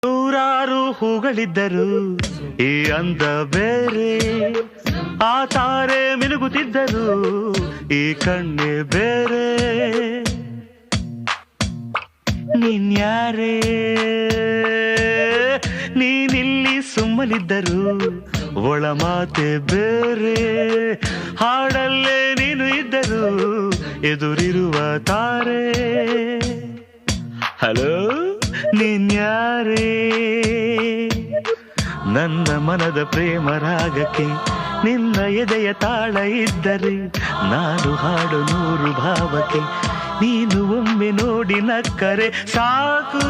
ನೂರಾರು ಹೂಗಳಿದ್ದರು ಈ ಅಂದ ಬೇರೆ, ಆ ತಾರೆ ಮಿನುಗುತ್ತಿದ್ದರು ಈ ಕಣ್ಣೆ ಬೇರೆ. ನೀನ್ಯಾರೇ ನೀನಿಲ್ಲಿ ಸುಮ್ಮನಿದ್ದರು ಒಳ ಮಾತೆ ಬೇರೆ, ಹಾಡಲ್ಲೇ ನೀನು ಇದ್ದರು ಎದುರಿರುವ ತಾರೆ. ಹಲೋ ನೀನ್ಯಾರೇ ನನ್ನ ಮನದ ಪ್ರೇಮ ರಾಗಕ್ಕೆ ನಿನ್ನ ಎದೆಯ ತಾಳ ಇದ್ದರೆ ನಾನು ಹಾಡು 100 ಭಾವಕ್ಕೆ ನೀನು ಒಮ್ಮೆ ನೋಡಿ ನಕ್ಕರೆ ಸಾಕು.